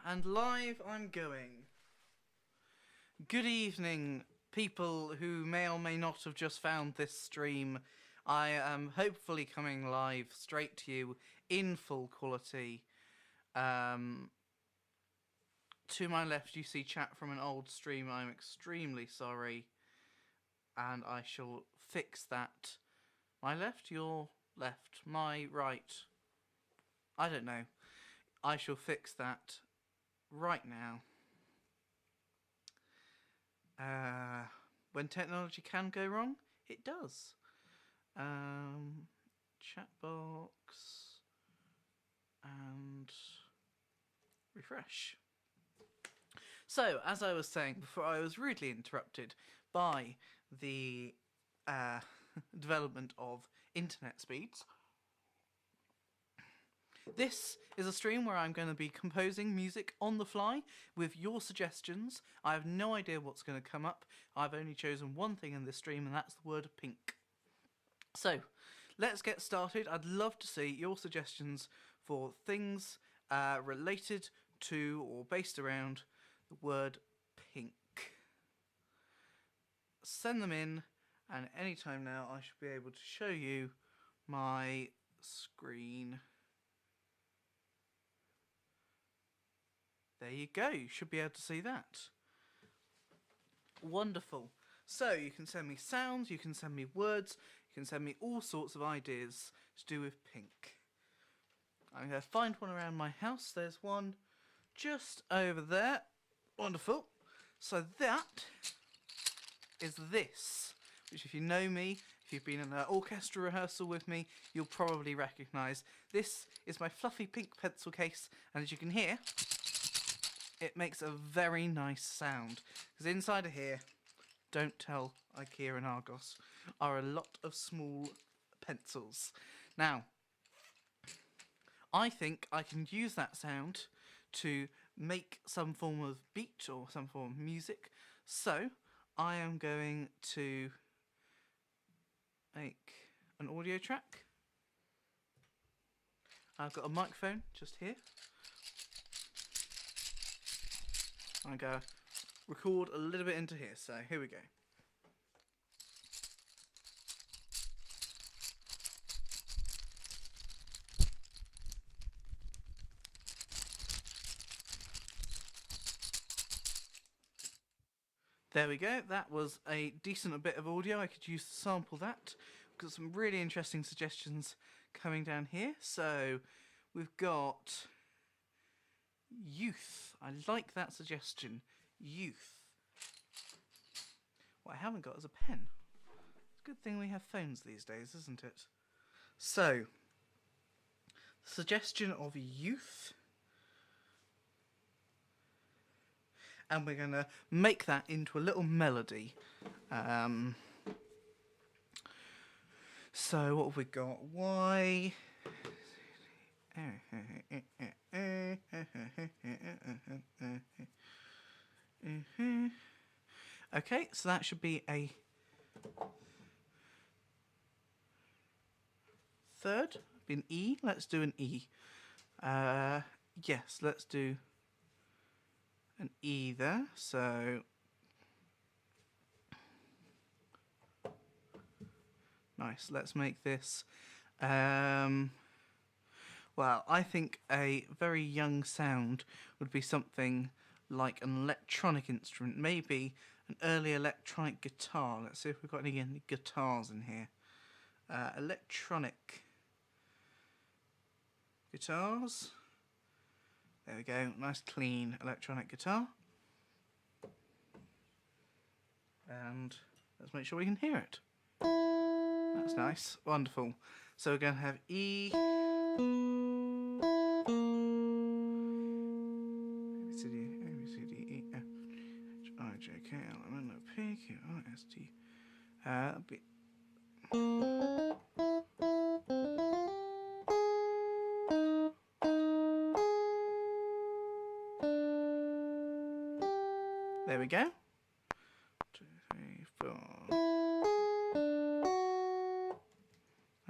And live I'm going. Good evening, people who may or may not have just found this stream. I am hopefully coming live straight to you in full quality. To my left you see chat from an old stream. I'm extremely sorry. And I shall fix that. My left, your left, my right. I don't know. I shall fix that right now. When technology can go wrong, it does. Chat box and refresh. So, as I was saying before, I was rudely interrupted by the development of internet speeds. This is a stream where I'm going to be composing music on the fly with your suggestions. I have no idea what's going to come up. I've only chosen one thing in this stream, and that's the word pink. So, let's get started. I'd love to see your suggestions for things related to or based around the word pink. Send them in, and anytime now I should be able to show you my screen. There you go, you should be able to see that. Wonderful. So you can send me sounds, you can send me words, you can send me all sorts of ideas to do with pink. I'm going to find one around my house. There's one just over there. Wonderful. So that is this, which if you know me, if you've been in an orchestra rehearsal with me, you'll probably recognise. This is my fluffy pink pencil case, and as you can hear, it makes a very nice sound. Because inside of here, don't tell IKEA and Argos, are a lot of small pencils. Now, I think I can use that sound to make some form of beat or some form of music. So, I am going to make an audio track. I've got a microphone just here. I'm going to record a little bit into here, so here we go. There we go, that was a decent bit of audio. I could use to sample that. We've got some really interesting suggestions coming down here. So we've got youth. I like that suggestion. Youth. What I haven't got is a pen. It's a good thing we have phones these days, isn't it? So, suggestion of youth. And we're going to make that into a little melody. So what have we got? Why? Okay, so that should be a third. Be an E. Let's do an E. Yes, let's do an E there. So nice. Let's make this. Well, I think a very young sound would be something like an electronic instrument, maybe an early electronic guitar. Let's see if we've got any guitars in here. Electronic guitars. There we go, nice clean electronic guitar. And let's make sure we can hear it. That's nice, wonderful. So we're going to have E, J, K, L, M, N, O, P, Q, R, S, T. B. There we go. 2, 3, 4.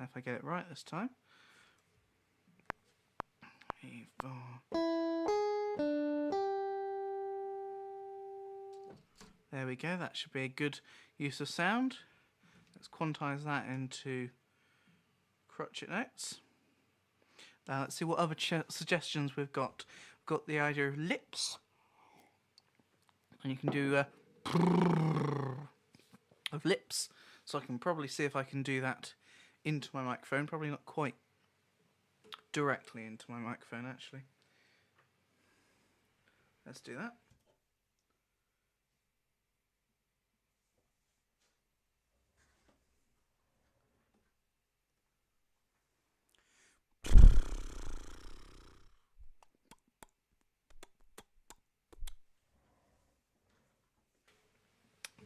If I get it right this time. 3, 4. There we go, that should be a good use of sound. Let's quantize that into crotchet notes. Now let's see what other suggestions we've got. We've got the idea of lips. And you can do of lips. So I can probably see if I can do that into my microphone. Probably not quite directly into my microphone, actually. Let's do that.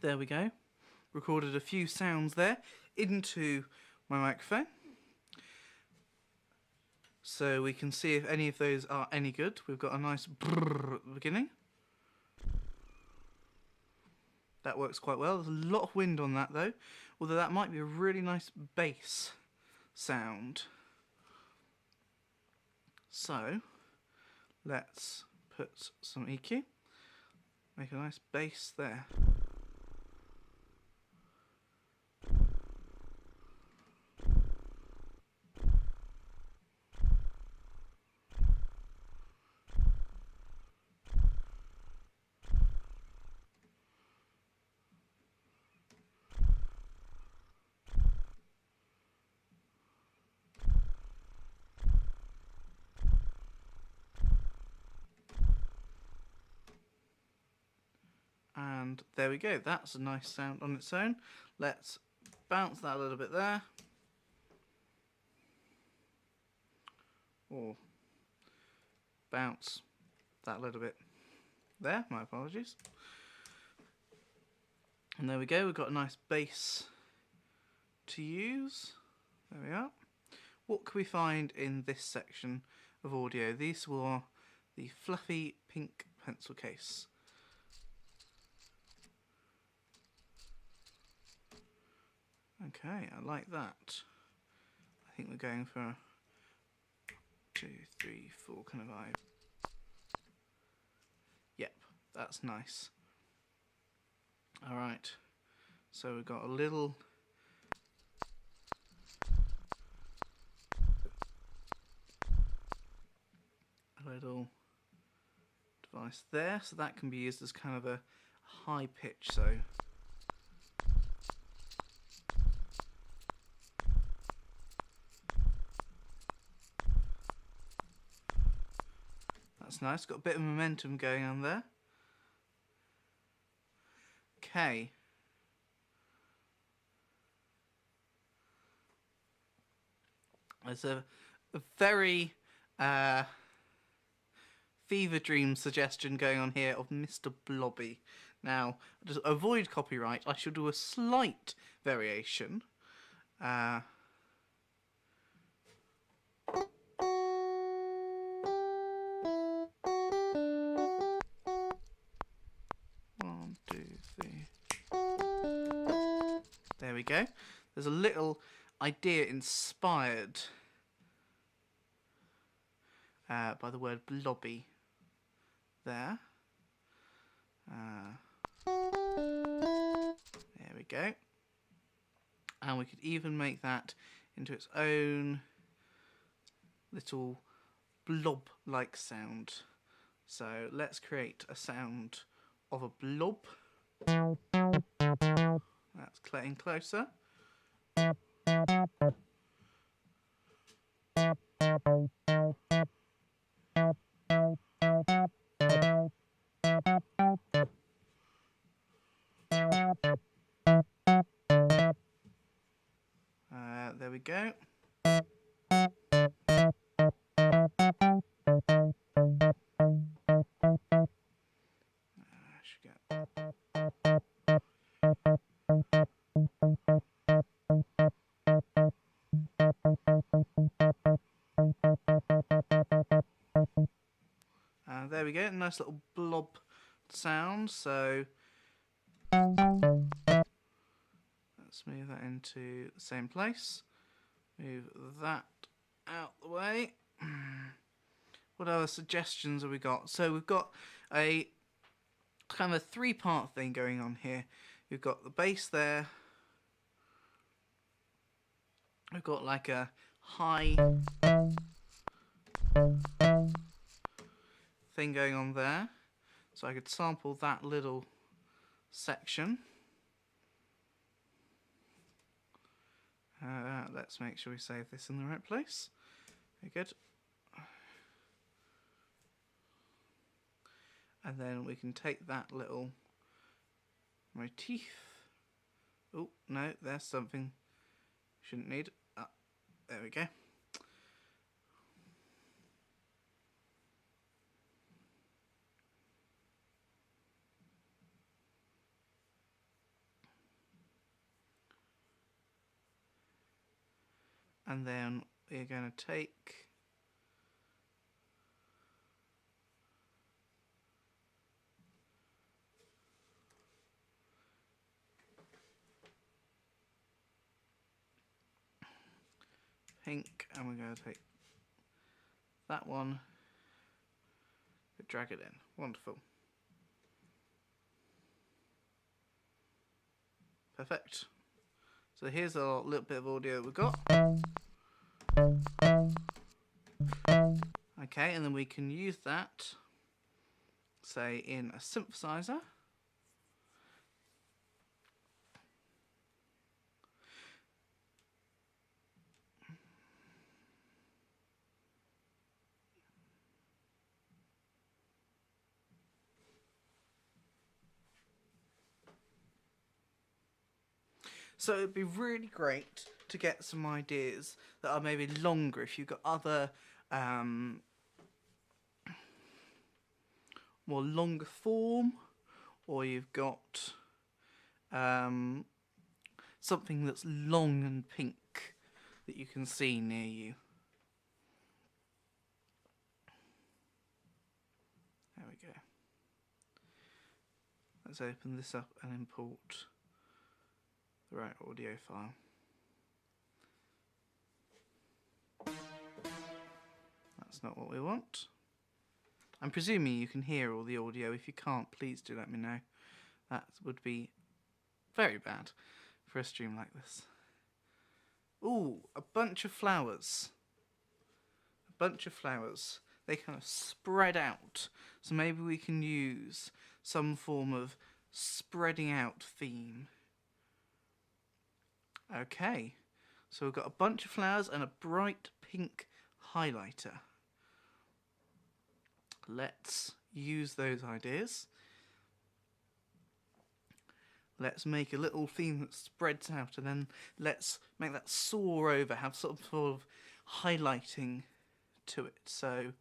There we go. Recorded a few sounds there into my microphone. So we can see if any of those are any good. We've got a nice brrr at the beginning. That works quite well. There's a lot of wind on that though, although that might be a really nice bass sound. So let's put some EQ. Make a nice bass there. And there we go, that's a nice sound on its own. Let's bounce that a little bit there. Or bounce that a little bit there, my apologies. And there we go, we've got a nice bass to use. There we are. What can we find in this section of audio? These were the fluffy pink pencil case. Okay, I like that. I think we're going for 2, 3, 4 kind of vibe. Yep, that's nice. Alright, so we've got a little device there, so that can be used as kind of a high pitch, so that's nice, got a bit of momentum going on there. Okay. There's a very fever dream suggestion going on here of Mr. Blobby. Now, to avoid copyright, I shall do a slight variation. 1, 2, 3. There we go. There's a little idea inspired by the word blobby there. There we go. And we could even make that into its own little blob-like sound. So let's create a sound of a blob. That's getting closer. There we go. There we go, nice little blob sound. So let's move that into the same place. Move that out the way. What other suggestions have we got? So we've got a kind of a three-part thing going on here. You've got the bass there. We've got like a high thing going on there. So I could sample that little section. Let's make sure we save this in the right place. Very good. And then we can take that little motif. Oh, no, there's something shouldn't need. Ah, there we go. And then we're going to take pink, and we're going to take that one, drag it in. Wonderful. Perfect. So here's a little bit of audio we've got. Okay, and then we can use that, say, in a synthesizer. So it'd be really great to get some ideas that are maybe longer if you've got other more longer form, or you've got something that's long and pink that you can see near you. There we go. Let's open this up and import the right audio file. That's not what we want. I'm presuming you can hear all the audio. If you can't, please do let me know. That would be very bad for a stream like this. Ooh, a bunch of flowers. A bunch of flowers. They kind of spread out. So maybe we can use some form of spreading out theme. Okay, so we've got a bunch of flowers and a bright pink highlighter. Let's use those ideas. Let's make a little theme that spreads out, and then let's make that soar over, have sort of highlighting to it. So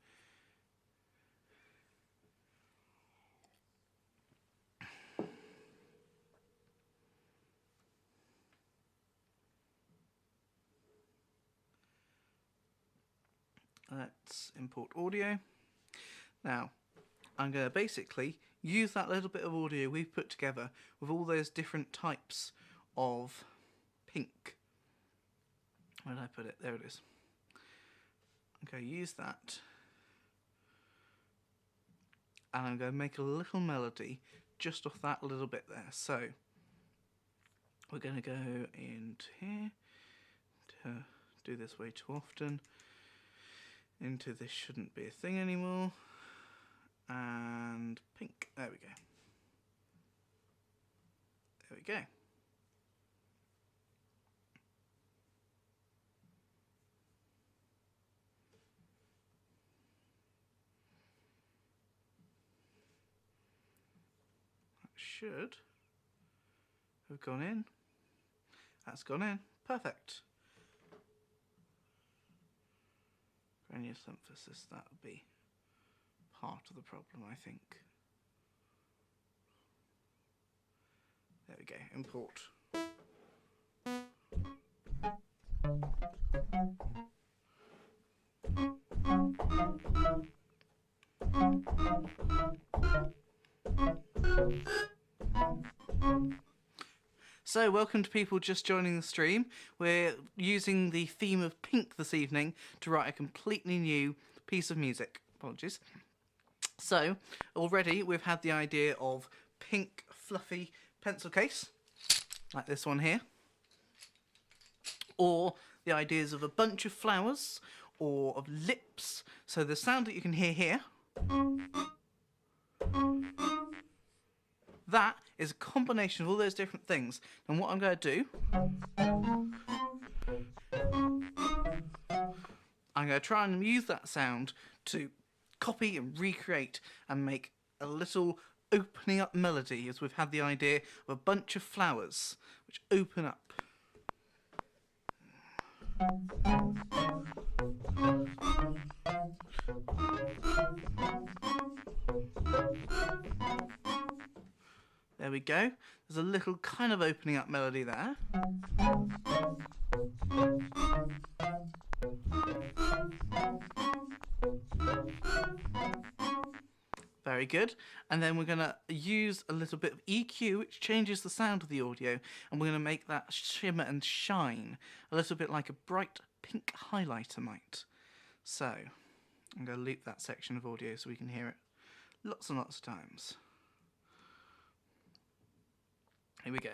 let's import audio. Now, I'm going to basically use that little bit of audio we've put together with all those different types of pink. Where did I put it? There it is. I'm going to use that. And I'm going to make a little melody just off that little bit there. So, we're going to go into here. To do this way too often. Into this shouldn't be a thing anymore. And pink. There we go. There we go. That should have gone in. That's gone in. Perfect. Granular synthesis, that would be part of the problem, I think. There we go, import. So, welcome to people just joining the stream. We're using the theme of pink this evening to write a completely new piece of music. Apologies. So already we've had the idea of pink fluffy pencil case, like this one here, or the ideas of a bunch of flowers, or of lips. So the sound that you can hear here, that is a combination of all those different things. And what I'm going to do, I'm going to try and use that sound to copy and recreate and make a little opening up melody, as we've had the idea of a bunch of flowers which open up. There we go. There's a little kind of opening up melody there. Very good. And then we're going to use a little bit of EQ, which changes the sound of the audio, and we're going to make that shimmer and shine, a little bit like a bright pink highlighter might. So, I'm going to loop that section of audio so we can hear it lots and lots of times. Here we go.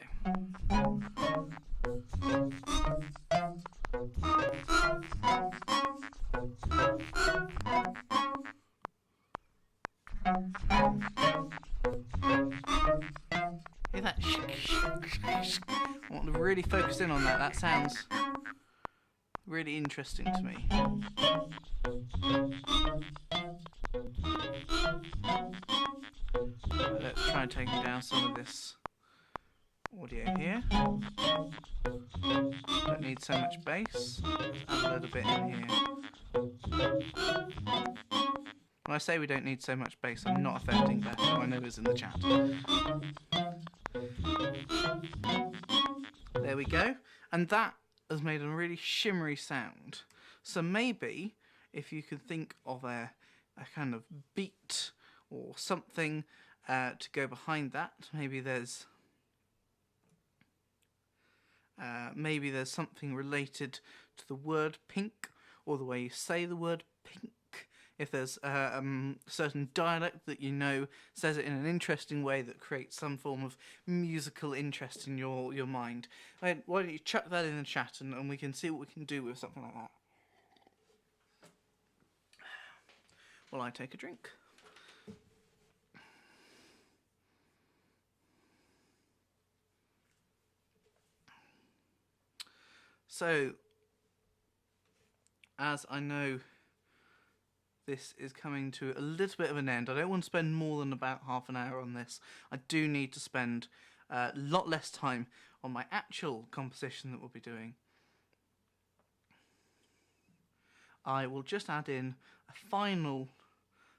Hear that? I want to really focus in on that. That sounds really interesting to me. Let's try and take down some of this audio here. Don't need so much bass. Add a little bit in here. When I say we don't need so much bass, I'm not offending Beth, who I know is in the chat. There we go. And that has made a really shimmery sound. So maybe if you could think of a kind of beat or something to go behind that, maybe there's something related to the word pink, or the way you say the word pink. If there's a certain dialect that you know says it in an interesting way that creates some form of musical interest in your mind, why don't you chuck that in the chat and we can see what we can do with something like that. While I take a drink. So, as I know this is coming to a little bit of an end, I don't want to spend more than about half an hour on this. I do need to spend a lot less time on my actual composition that we'll be doing. I will just add in a final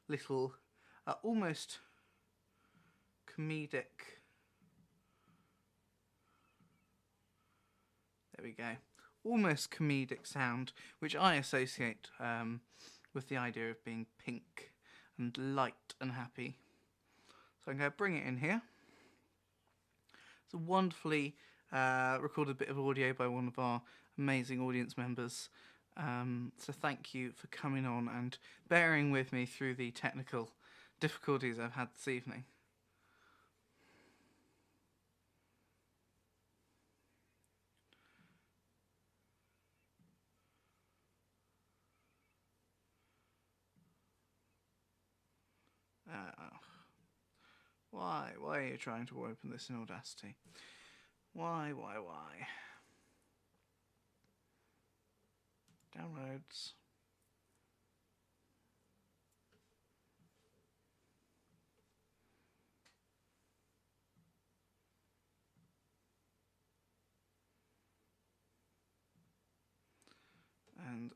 little, almost comedic, there we go, almost comedic sound, which I associate with the idea of being pink and light and happy. So I'm going to bring it in here. It's a wonderfully recorded bit of audio by one of our amazing audience members. So thank you for coming on and bearing with me through the technical difficulties I've had this evening. Why are you trying to open this in Audacity? Why? Downloads. And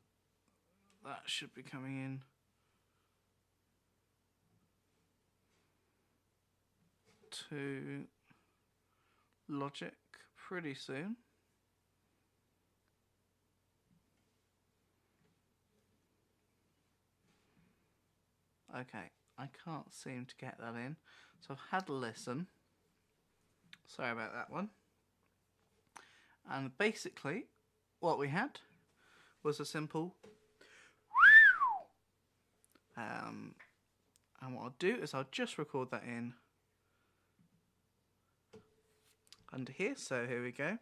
that should be coming in to Logic pretty soon. Okay, I can't seem to get that in, so I've had a listen. Sorry about that one. And basically, what we had was a simple And what I'll do is I'll just record that in under here. So here we go.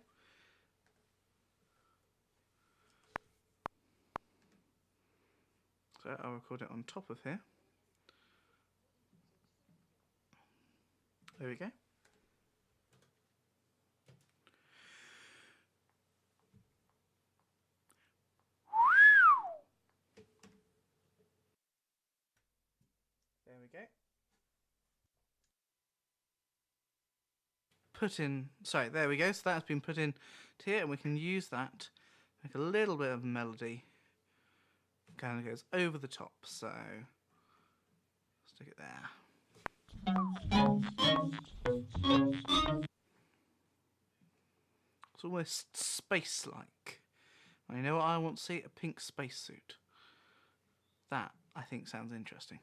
So I'll record it on top of here. There we go. There we go. There we go. So that's been put in to here, and we can use that to make a little bit of melody. Kind of goes over the top, so stick it there. It's almost space-like. You know what I want to see? A pink spacesuit. That, I think, sounds interesting.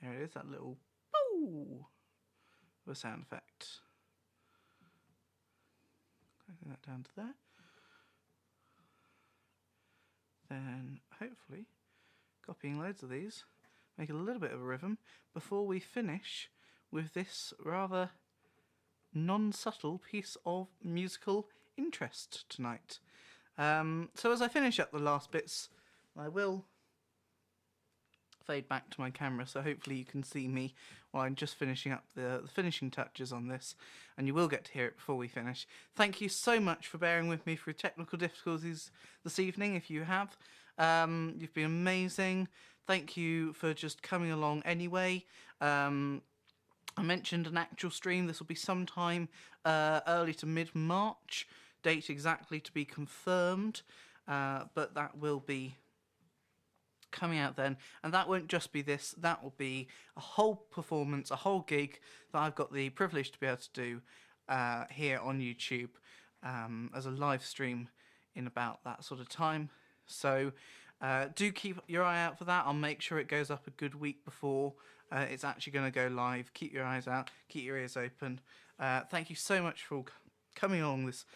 There it is, that little boo of a sound effect. Clicking that down to there. Then, hopefully, copying loads of these, make a little bit of a rhythm before we finish with this rather non-subtle piece of musical interest tonight. So as I finish up the last bits, I will fade back to my camera, so hopefully you can see me while I'm just finishing up the finishing touches on this, and you will get to hear it before we finish. Thank you so much for bearing with me through technical difficulties this evening, if you have. You've been amazing. Thank you for just coming along anyway. I mentioned an actual stream. This will be sometime early to mid-March. Date exactly to be confirmed, but that will be coming out then, and that won't just be this, that will be a whole performance, a whole gig that I've got the privilege to be able to do here on YouTube as a live stream in about that sort of time. So do keep your eye out for that. I'll make sure it goes up a good week before it's actually going to go live. Keep your eyes out, keep your ears open. Thank you so much for coming along this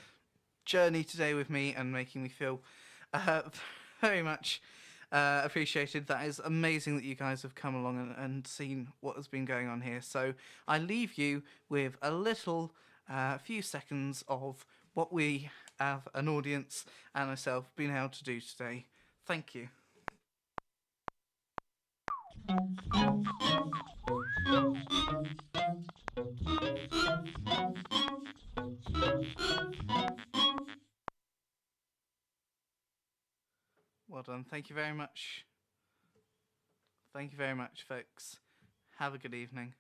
journey today with me and making me feel very much appreciated. That is amazing that you guys have come along and seen what has been going on here. So I leave you with a little few seconds of what we have an audience and myself been able to do today. Thank you. Well done. Thank you very much. Thank you very much, folks. Have a good evening.